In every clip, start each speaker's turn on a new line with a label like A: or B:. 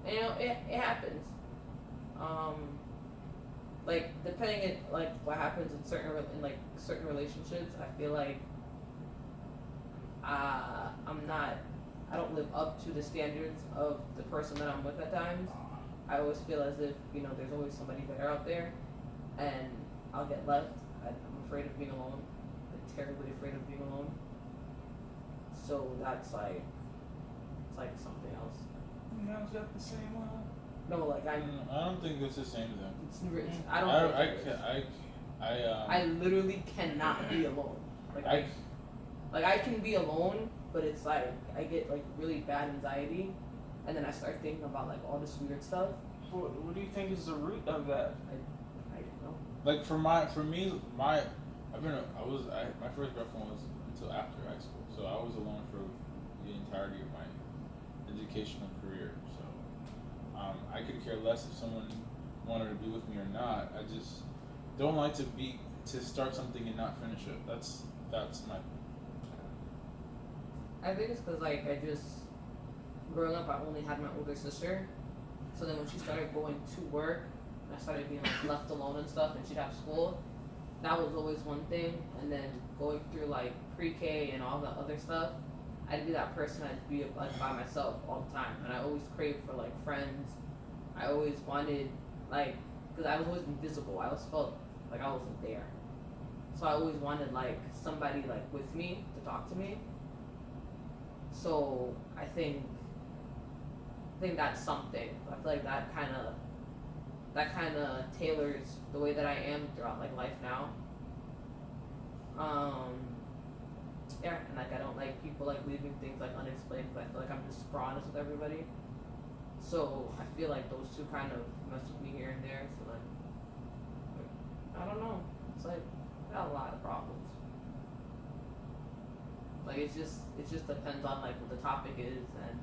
A: And, it happens. Um, like depending on like what happens in certain relationships, I feel like I'm not. I don't live up to the standards of the person that I'm with at times. I always feel as if there's always somebody better out there, and I'll get left. I'm afraid of being alone. I'm terribly afraid of being alone. So that's like it's like something else.
B: Yeah, is that the same one?
A: No, like
C: I don't think it's the same thing.
A: I don't think it is. I literally cannot be alone. Like I can be alone, but it's like I get like really bad anxiety, and then I start thinking about like all this weird stuff.
B: What do you think is the root of that?
A: I don't know.
C: Like for me, my first girlfriend was until after high school, so I was alone for the entirety of my educational career. So I could care less if someone wanted to be with me or not. I just don't like to start something and not finish it. That's my.
A: I think it's because like I just growing up, I only had my older sister. So then when she started going to work, and I started being like left alone and stuff, and she'd have school. That was always one thing. And then going through like pre-K and all the other stuff, I'd be that person. I'd be like by myself all the time, and I always craved for like friends. I always wanted like because I was always invisible. I always felt like I wasn't there. So I always wanted like somebody like with me to talk to me. So I think that's something. I feel like that kind of tailors the way that I am throughout like life now. Um, yeah, and like I don't like people like leaving things like unexplained. But I feel like I'm just super honest with everybody. So I feel like those two kind of mess with me here and there. So like I don't know. It's like I got a lot of problems. Like it just depends on like what the topic is and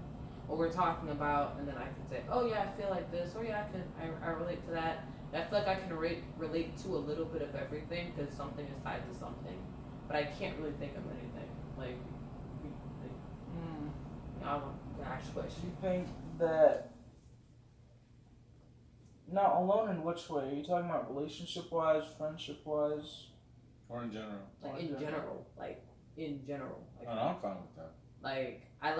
A: what we're talking about, and then I can say, oh yeah, I feel like this, or yeah, I relate to that. And I feel like I can relate to a little bit of everything because something is tied to something, but I can't really think of anything. Like, I don't know. Gosh,
B: Do
A: question.
B: you think that not alone in which way? Are you talking about relationship wise, friendship wise?
C: Or in general.
A: Like in general, like in general, like
C: No, I'm fine with that.
A: I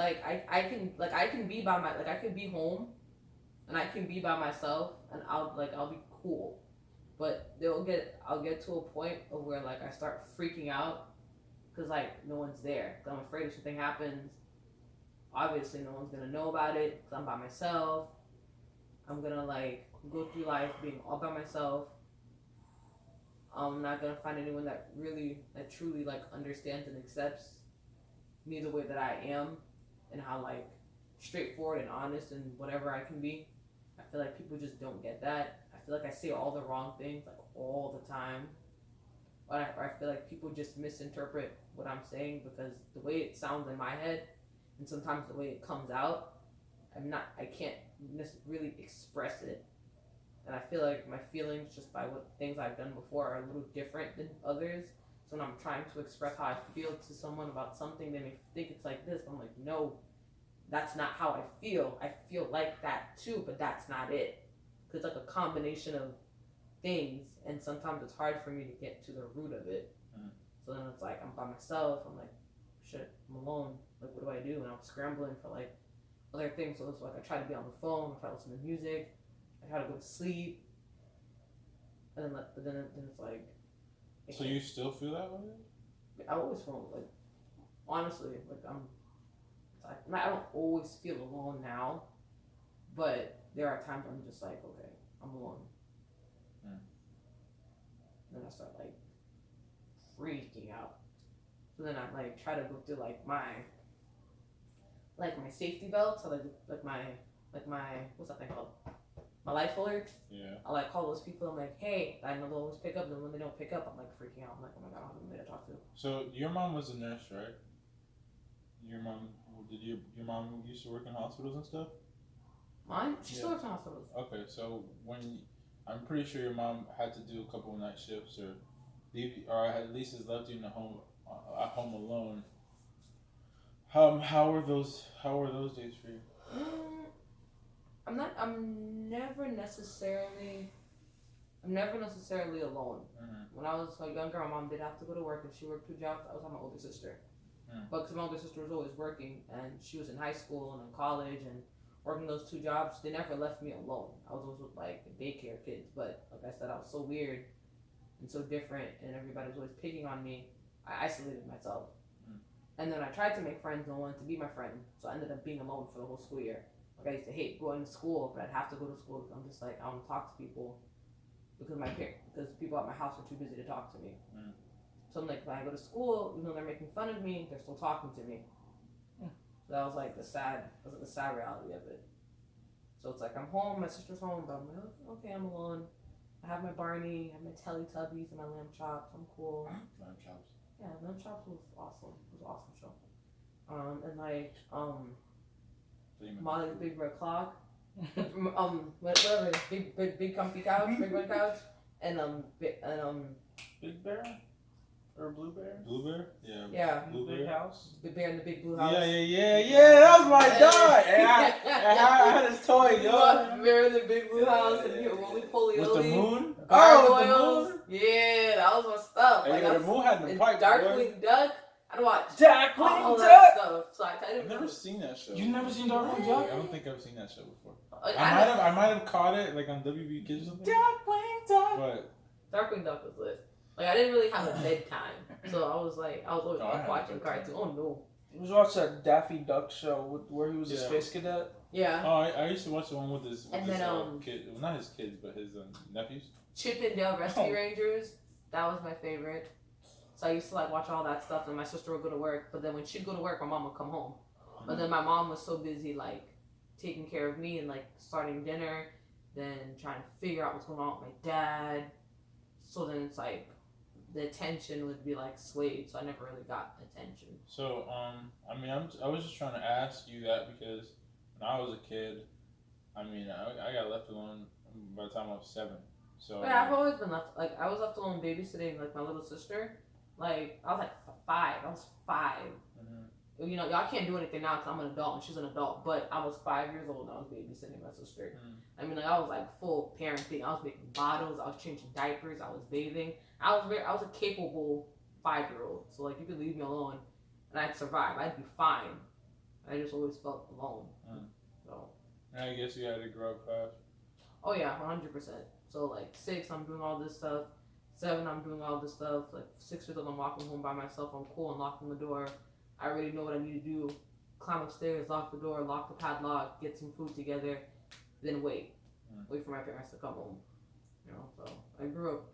A: can be I could be home and I can be by myself and I'll be cool. But I'll get to a point of where like I start freaking out because like no one's there. 'Cause I'm afraid if something happens, obviously no one's gonna know about it because I'm by myself. I'm gonna like go through life being all by myself. I'm not gonna find anyone that truly like understands and accepts me the way that I am and how like straightforward and honest and whatever I can be. I feel like people just don't get that. I feel like I say all the wrong things like all the time. Or I feel like people just misinterpret what I'm saying because the way it sounds in my head and sometimes the way it comes out, I can't really express it. And I feel like my feelings just by what things I've done before are a little different than others. So when I'm trying to express how I feel to someone about something, they may think it's like this. But I'm like, no, that's not how I feel. I feel like that too, but that's not it. Because it's like a combination of things, and sometimes it's hard for me to get to the root of it. So then it's like I'm by myself. I'm like, shit, I'm alone. Like, what do I do? And I'm scrambling for like other things. So it's like I try to be on the phone. I try to listen to music. I try to go to sleep. And then, but then it's like.
C: So you still feel that way?
A: I always feel like, honestly, like I don't always feel alone now, but there are times where I'm just like, okay, I'm alone. Then I start like freaking out. So then I like try to go through like my safety belts, or like my what's that thing called? My life alerts.
C: Yeah.
A: I like call those people. I'm like, hey, I know they'll always pick up. And when they don't pick up, I'm like freaking out. I'm like, oh my god, I don't have anybody to talk to.
C: So your mom was a nurse, right? Your mom your mom used to work in hospitals and stuff?
A: Mine? She still works in hospitals.
C: Okay, so I'm pretty sure your mom had to do a couple of night shifts or or at least has left you in the home at home alone. How were those days for you?
A: I'm not. I'm never necessarily alone. When I was younger, my mom did have to go to work, and she worked 2 jobs. I was with my older sister, but because my older sister was always working, and she was in high school and in college and working those 2 jobs, they never left me alone. I was always with like daycare kids, but like I said, I was so weird and so different, and everybody was always picking on me. I isolated myself, and then I tried to make friends. No one wanted to be my friend, so I ended up being alone for the whole school year. Like I used to hate going to school, but I'd have to go to school because I'm just like I don't talk to people because people at my house are too busy to talk to me. So I'm like, when I go to school, even though they're making fun of me, they're still talking to me. So that was like the sad reality of it. So it's like I'm home, my sister's home, but I'm like, okay, I'm alone. I have my Barney, I have my Teletubbies and my lamb chops. I'm cool.
C: Lamb chops.
A: Yeah, lamb chops was awesome. It was an awesome show. And like Molly's Big Red Clock. Whatever, big comfy couch, big red couch, and
B: Big Bear or Blue Bear?
C: Blue Bear? Yeah.
A: Yeah.
B: Blue Big House.
A: Big Bear in the big blue house.
C: Yeah. That was my dog. I had his toy, yo.
A: Bear in the big blue house and roly poly.
C: With the moon?
A: Gargoyles. The moon? Yeah, that was my stuff.
C: Hey, the moon had the pipe.
A: Darkwing Duck. I'd watch
B: Darkwing
A: that stuff. So
C: I've never seen that show.
B: You've never seen Darkwing Duck?
C: I don't think I've seen that show before.
A: Like,
C: I might have caught it like on WB Kids or something.
B: Darkwing Duck.
C: But
A: Darkwing Duck was lit. Like I didn't really have a bedtime, so I was always watching cartoons. Oh no!
B: You was watching that Daffy Duck show where he was a space cadet.
A: Yeah.
C: Oh, I used to watch the one with his
A: then,
C: kid, well, not his kids, but his nephews.
A: Chip and Dale Rescue Rangers. That was my favorite. So I used to like watch all that stuff, and my sister would go to work. But then when she'd go to work, my mom would come home. But then my mom was so busy like taking care of me and like starting dinner, then trying to figure out what's going on with my dad. So then it's like the attention would be like swayed, so I never really got attention.
C: So I mean, I was just trying to ask you that because when I was a kid, I mean, I got left alone by the time I was 7. So
A: yeah, I've always been left. Like I was left alone babysitting like my little sister. Like I was like 5. I was 5. You know, y'all can't do anything now because I'm an adult and she's an adult. But I was 5 years old and I was babysitting my sister. I mean, like I was like full parenting. I was making bottles. I was changing diapers. I was bathing. I was a capable 5-year-old. So like you could leave me alone and I'd survive. I'd be fine. I just always felt alone. So.
C: I guess you had to grow up fast.
A: Oh yeah, 100%. So like 6, I'm doing all this stuff. 7, I'm doing all this stuff. Like 6 years old, I'm walking home by myself. I'm cool. I'm locking the door. I already know what I need to do. Climb upstairs, lock the door, lock the padlock, get some food together, then wait. Wait for my parents to come home. You know, so I grew up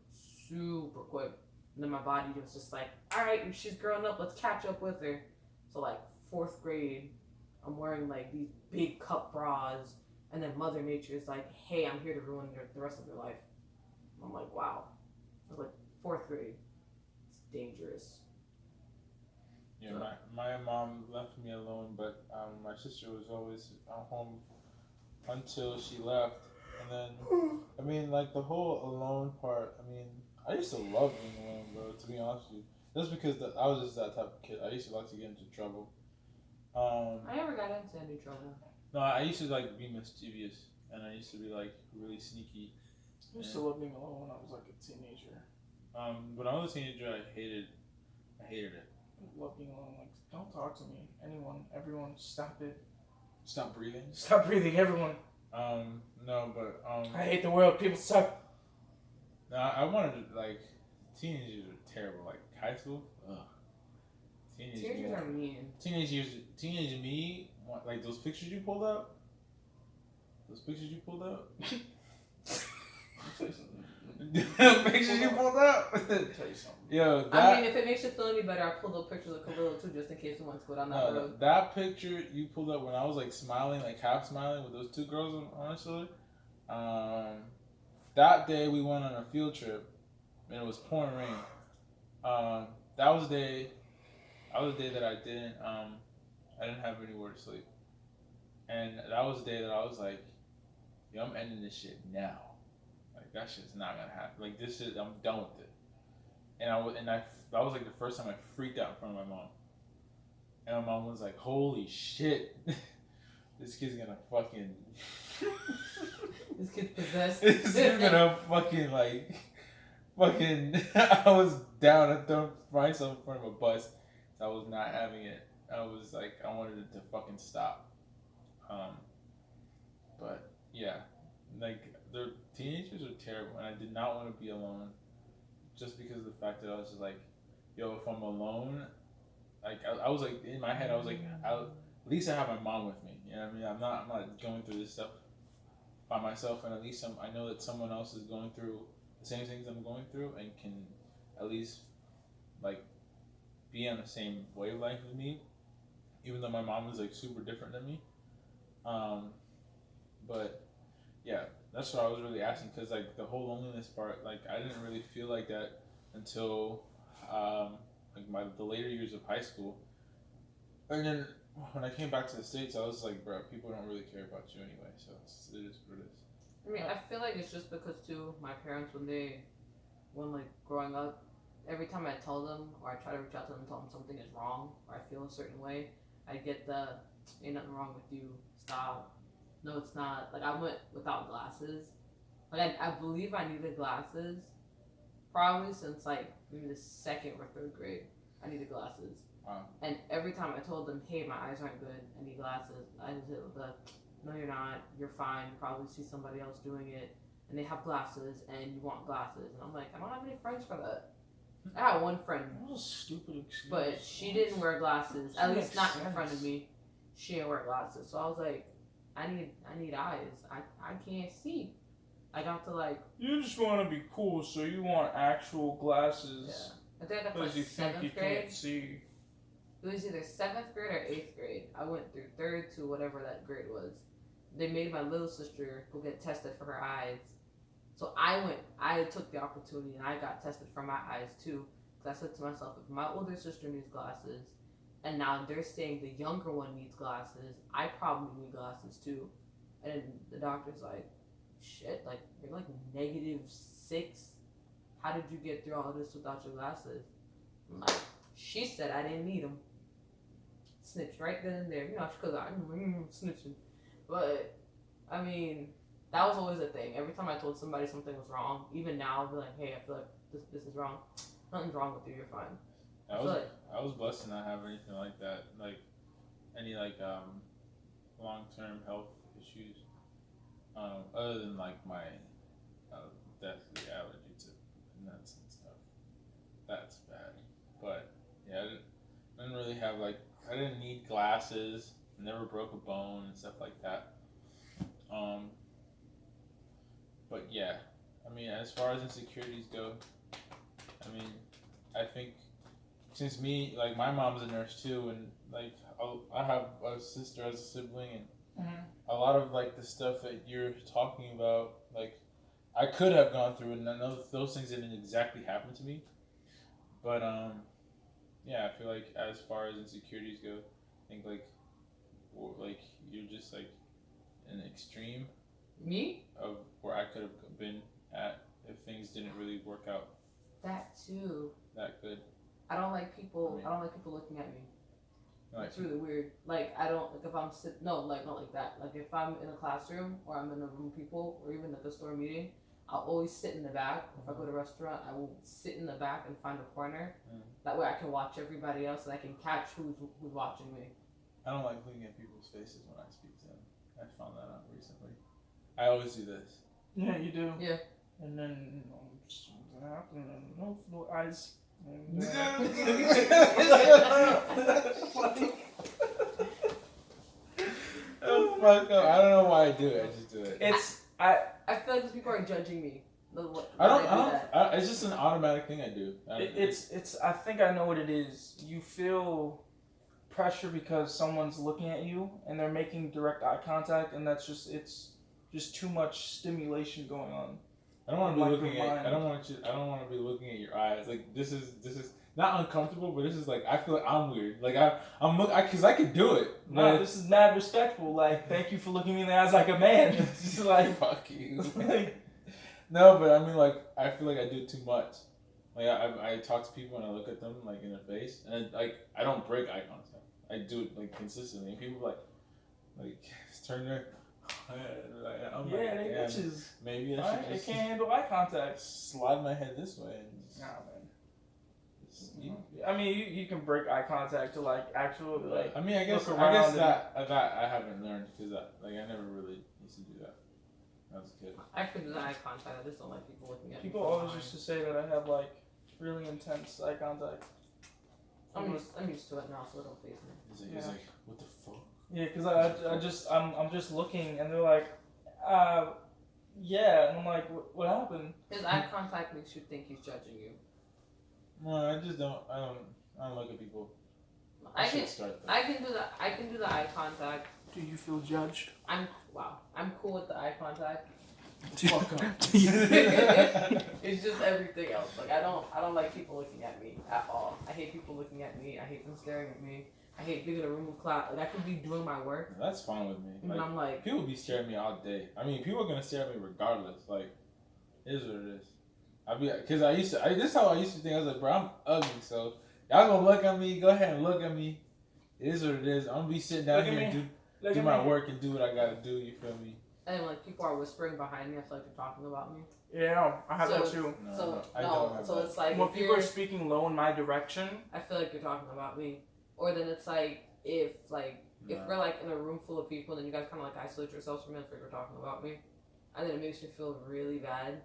A: super quick. And then my body was just like, all right, she's grown up. Let's catch up with her. So like 4th grade, I'm wearing like these big cup bras. And then Mother Nature is like, hey, I'm here to ruin the rest of your life. I'm like, wow. I was like 4th grade. It's dangerous.
C: Yeah, my mom left me alone, but my sister was always home until she left. And then, I mean, like the whole alone part, I mean, I used to love being alone, bro, to be honest with you. That's because I was just that type of kid. I used to like to get into trouble.
A: I never got into any trouble.
C: No, I used to like be mischievous, and I used to be like really sneaky.
B: I used to love being alone when I was like a teenager.
C: When I was a teenager, I hated it.
B: I love being alone. Like, don't talk to me. Everyone, stop it.
C: Stop breathing.
B: Stop breathing, everyone.
C: No, but
B: I hate the world. People suck.
C: No, I wanted to, like, teenagers are terrible. Like high school, ugh.
A: Teenagers are mean.
C: Teenage me, like those pictures you pulled out. Pictures you pulled out. Yo,
A: I mean, if it makes you feel any better, I pulled up pictures of Khalil too, just in case you want to go down that road.
C: That picture you pulled up when I was like smiling, like half smiling with those 2 girls, honestly. That day we went on a field trip, and it was pouring rain. That was the day that I didn't have anywhere to sleep, and that was the day that I was like, yo, I'm ending this shit now. Like that shit's not gonna happen. Like this shit, I'm done with it. And that was like the first time I freaked out in front of my mom. And my mom was like, holy shit, this kid's gonna fucking
A: This kid's possessed.
C: It's gonna fucking. I was down and throwing myself in front of a bus. I was not having it. I was like, I wanted it to fucking stop. But yeah, like the teenagers are terrible, and I did not want to be alone, just because of the fact that I was just like, yo, if I'm alone, like I was like in my head, I was like, at least I have my mom with me. You know what I mean? I'm not going through this stuff by myself, and at least I know that someone else is going through the same things I'm going through, and can at least like be on the same wavelength with me, even though my mom is like super different than me. But yeah, that's what I was really asking, because like the whole loneliness part, like I didn't really feel like that until like the later years of high school, and then when I came back to the States, I was like, bro, people don't really care about you anyway, so it is what it is.
A: I mean, I feel like it's just because too, my parents when like growing up, every time I tell them or I try to reach out to them and tell them something is wrong or I feel a certain way, I get the ain't nothing wrong with you, stop. No, it's not. Like I went without glasses. Like I believe I needed glasses probably since like maybe the 2nd or 3rd grade. I needed glasses.
C: Wow.
A: And every time I told them, hey, my eyes aren't good, I need glasses, I just hit with the, no, you're not, you're fine, you probably see somebody else doing it, and they have glasses, and you want glasses. And I'm like, I don't have any friends for that. I had one friend,
B: That was a stupid excuse.
A: but she didn't wear glasses, at least not in front of me. She didn't wear glasses, so I was like, I need eyes. I can't see. I got to like.
B: You just want to be cool, so you want actual glasses.
A: Yeah. I think I got to
B: Because
A: like
B: you think
A: 7th
B: you
A: grade.
B: can't see.
A: It was either 7th grade or 8th grade. I went through 3rd to whatever that grade was. They made my little sister go get tested for her eyes. So I took the opportunity and I got tested for my eyes too. Because I said to myself, if my older sister needs glasses, and now they're saying the younger one needs glasses, I probably need glasses too. And the doctor's like, shit, like, you're like -6. How did you get through all this without your glasses? I'm like, she said I didn't need them. Snitched right then and there. You know, because I'm snitching. But, I mean, that was always a thing. Every time I told somebody something was wrong, even now, I'll be like, hey, I feel like this is wrong. Nothing's wrong with you, you're fine.
C: I was blessed to not have anything like that, like any like long-term health issues, other than like my deathly allergy to nuts and stuff. That's bad, but yeah, I didn't really have like, I didn't need glasses. Never broke a bone and stuff like that. But yeah, I mean, as far as insecurities go, I mean, I think since like my mom's a nurse too, and like I have a sister as a sibling, and a lot of like the stuff that you're talking about, like I could have gone through it, and those things didn't exactly happen to me. But yeah, I feel like as far as insecurities go, I think like you're just like an extreme
A: Me?
C: of where I could have been at if things didn't really work out
A: That too.
C: that good.
A: I don't like people looking at me.
C: Like,
A: It's really weird. Like I don't like if I'm not like that. Like if I'm in a classroom or I'm in a room with people or even at the store meeting, I'll always sit in the back. If I go to a restaurant, I will sit in the back and find a corner. That way I can watch everybody else and I can catch who's watching me.
C: I don't like looking at people's faces when I speak to them. I found that out recently. I always do this.
B: Yeah, you do.
A: Yeah.
B: And then something happened and no eyes. And,
C: Oh, fuck up. I don't know why I do it. I just do it.
A: I feel like these people are judging me.
C: It's just an automatic thing I do.
B: I think I know what it is. You feel pressure because someone's looking at you and they're making direct eye contact, and it's just too much stimulation going on.
C: I don't want to be looking at. I don't want to be looking at your eyes. Like this is not uncomfortable, but this is like I feel like I'm weird. Like because I could do it.
B: No, this is mad respectful. Like, thank you for looking me in the eyes like a man. It's just like
C: fuck you. No, but I mean, like I feel like I do it too much. Like I talk to people and I look at them like in their face, and I don't break eye contact. I do it like consistently, and people like turn their. I'm
B: Yeah,
C: like,
B: they
C: damn,
B: bitches.
C: maybe I
B: Right?
C: should
B: They
C: just
B: can't handle eye contact.
C: slide my head this way. And
B: Nah, man.
C: you,
B: I mean, you can break eye contact to like actual like.
C: I mean, I guess
B: look
C: that
B: around
C: that I haven't learned because I never really used to do that when I was a kid.
A: I can do the eye contact. I just don't like people looking at me.
B: People always used to say that I have like really intense eye contact.
A: I'm used to it now, so it don't faze me.
C: He's like, what the fuck?
B: Yeah, because I'm just looking and they're like, yeah, and I'm like, what happened?
A: His eye contact makes you think he's judging you.
C: No, I don't look at people.
A: I can do the eye contact.
B: Do you feel judged?
A: I'm cool with the eye contact.
C: Fuck up.
A: It's just everything else. Like I don't like people looking at me at all. I hate people looking at me. I hate them staring at me. I hate being in a room with cloud. Like I could be doing my work.
C: That's fine with me.
A: And I'm like,
C: people be staring at me all day. I mean, people are gonna stare at me regardless. Like, it is what it is. Cause this is how I used to think. I was like, bro, I'm ugly, so y'all gonna look at me. Go ahead and look at me. It is what it is. I'm gonna be sitting down here and do my work and do what I gotta do. You feel me?
A: and like people are whispering behind me. I feel like they're talking about me.
B: Yeah, I have that too.
A: So
C: that.
A: it's like
B: when people are speaking low in my direction,
A: I feel like you're talking about me. Or then it's like if we're like in a room full of people, then you guys kind of like isolate yourselves from me. I feel like you're talking about me, and then it makes me feel really bad.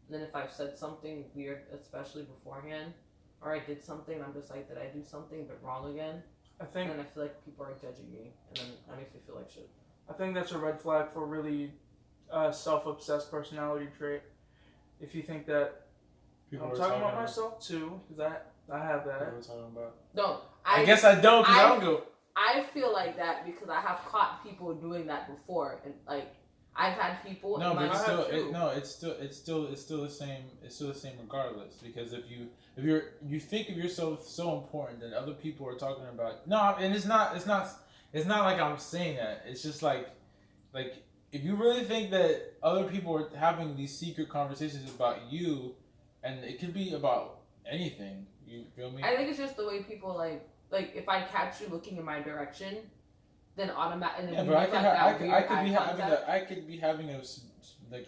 A: And then if I've said something weird, especially beforehand, or I did something, I'm just like, did I do something but wrong again?
B: I think.
A: And then I feel like people are judging me, and then that makes me feel like shit.
B: I think that's a red flag for really self-obsessed personality trait. If you think that
C: People
B: I'm talking about myself too, because I have that.
C: What are we talking about?
A: No,
C: I guess I don't, because I don't go.
A: I feel like that because I have caught people doing that before, and like I've had people.
C: No, but
A: it's
C: it's still the same. It's still the same regardless. Because if you think of yourself so important that other people are talking about and it's not like I'm saying that. It's just like if you really think that other people are having these secret conversations about you, and it could be about anything. You feel me?
A: I think it's just the way people like if I catch you looking in my direction, then automatically.
C: Yeah, but I could be having a like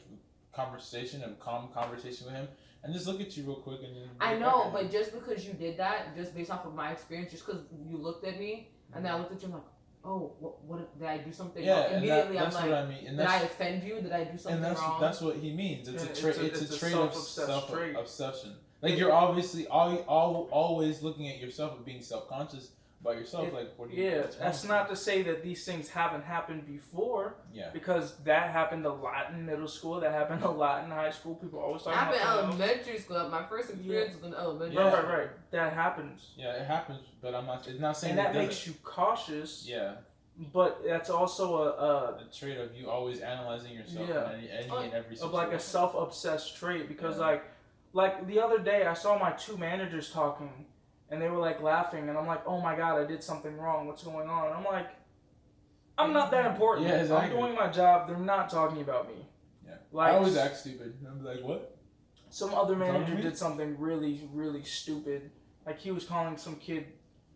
C: conversation, a calm conversation with him, and just look at you real quick and then.
A: I know, but just because you did that, just based off of my experience, just because you looked at me and then I looked at you, I'm like, oh, what did I do something wrong? Immediately,
C: that's
A: I'm like,
C: what I mean. And
A: did I offend you? Did I do something wrong?
C: That's what he means. It's a trait. It's a trait of self-obsession. Like
B: Yeah.
C: you're obviously always looking at yourself and being self-conscious about yourself. Like, what do you?
B: Yeah, that's not to say that these things haven't happened before.
C: Yeah.
B: Because that happened a lot in middle school. That happened a lot in high school. People always talk about
A: in elementary school. My first experience was in elementary.
B: Right. That happens.
C: Yeah, it happens, but I'm not. It's not saying
B: and that makes you cautious.
C: Yeah.
B: But that's also a
C: trait of you always analyzing yourself in any and every situation.
B: Of like a self-obsessed trait because like the other day I saw my two managers talking and they were like laughing and I'm like, oh my god, I did something wrong. What's going on? And I'm like, I'm not that important.
C: Yeah, exactly.
B: I'm doing my job. They're not talking about me.
C: Yeah.
B: Like,
C: I always act stupid. I'm like, what?
B: Some other manager did something really, really stupid. Like he was calling some kid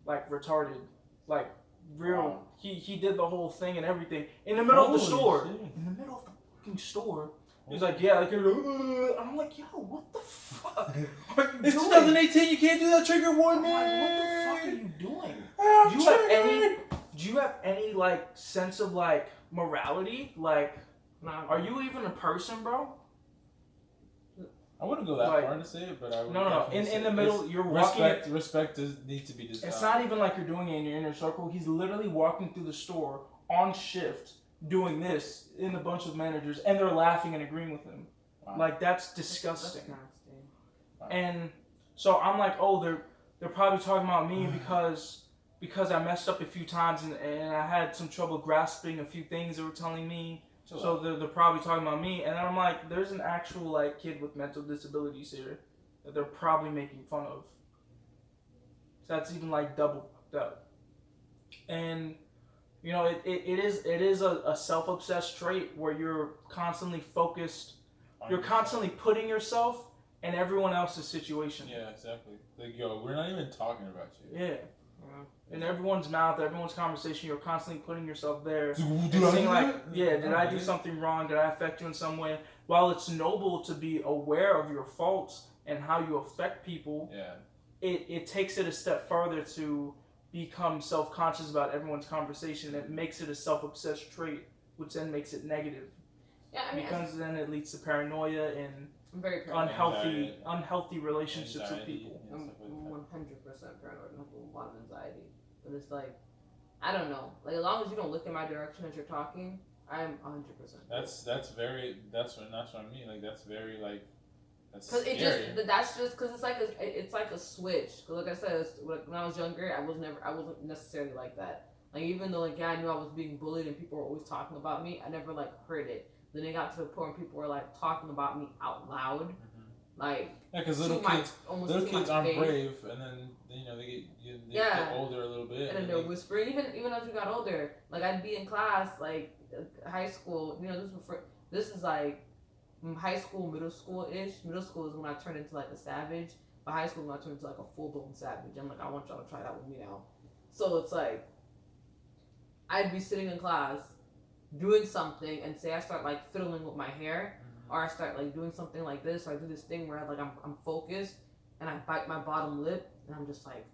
B: like retarded. Like real. He did the whole thing and everything in the middle of the store.
C: Shit.
B: In the middle of the fucking store. He was like, yeah, like, and I'm like, yo, what the fuck are you doing?
C: It's 2018. You can't do that trigger warning.
B: I'm like, what the fuck are you doing? Do you have any like sense of like morality? Like, are you even a person, bro?
C: I wouldn't go that far to say it, but I would.
B: No. In the middle, you're walking.
C: Respect needs to be discussed.
B: It's not even like you're doing it in your inner circle. He's literally walking through the store on shift, doing this in a bunch of managers, and they're laughing and agreeing with him. Wow. Like that's disgusting.
A: That's nasty.
B: Wow. And so I'm like, oh, they're probably talking about me because I messed up a few times and I had some trouble grasping a few things they were telling me. So they're probably talking about me, and then I'm like, there's an actual like kid with mental disabilities here that they're probably making fun of. So that's even like double fucked up. And you know, it is a self-obsessed trait where you're constantly focused, you're constantly putting yourself in everyone else's situation.
C: Yeah, exactly. Like, yo, we're not even talking about you.
B: Yeah. In everyone's mouth, everyone's conversation, you're constantly putting yourself there. And
C: Did
B: saying like, yeah, did I do something wrong? Did I affect you in some way? While it's noble to be aware of your faults and how you affect people, it takes it a step further to become self-conscious about everyone's conversation. It makes it a self-obsessed trait, which then makes it negative.
A: Yeah, I mean,
B: because then it leads to paranoia and
A: I'm very paranoid.
B: unhealthy relationships with people.
A: I'm 100% paranoid and have a lot of anxiety. But it's like, I don't know. Like, as long as you don't look in my direction as you're talking, I'm 100%.
C: That's what I mean. Like, that's very like. That's
A: scary. That's just because it's like a switch. Because like I said, when I was younger, I wasn't necessarily like that. Like, even though like I knew I was being bullied and people were always talking about me, I never like heard it. Then it got to the point where people were like talking about me out loud, like
C: because little kids aren't brave, and then they get older a little bit,
A: and then they're whispering. Even as we got older, like I'd be in class, like high school. This is like high school, middle school ish. Middle school is when I turned into like a savage, but high school when I turned into like a full blown savage. I'm like, I want y'all to try that with me now. So it's like I'd be sitting in class doing something and say I start like fiddling with my hair, or I start like doing something like this, or I do this thing where I'm focused and I bite my bottom lip and I'm just like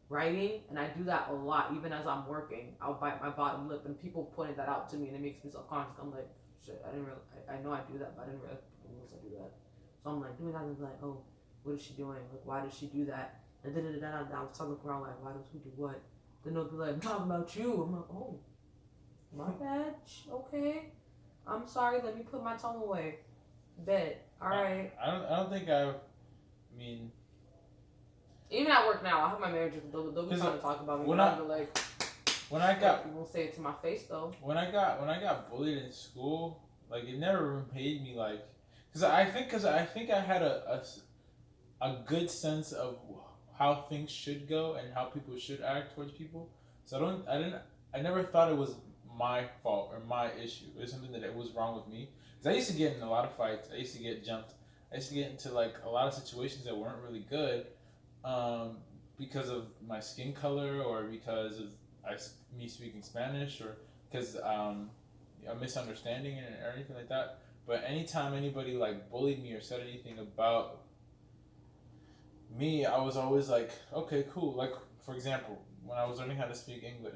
A: writing, and I do that a lot even as I'm working. I'll bite my bottom lip and people pointed that out to me and it makes me self-conscious. I'm like, shit, I know I do that, but I didn't realize people else I do that. So I'm like doing that and I'm like, oh, what is she doing? Like, why does she do that? And then I was talking around like, why does who do what? Then they'll be like, I'm talking about you. I'm like, oh, my bad. Okay. I'm sorry. Let me put my tongue away. Bet. All right.
C: I don't think I mean.
A: Even at work now, I have my managers. They'll be trying to talk about me. When you won't say it to my face though.
C: When I got bullied in school, like it never made me like, because I think I had a good sense of how things should go and how people should act towards people. So I never thought it was my fault or my issue. It was something that it was wrong with me. Because I used to get in a lot of fights. I used to get jumped. I used to get into like a lot of situations that weren't really good, because of my skin color or because of me speaking Spanish or because a misunderstanding or anything like that. But anytime anybody like bullied me or said anything about me, I was always like, okay, cool. Like, for example, when I was learning how to speak English,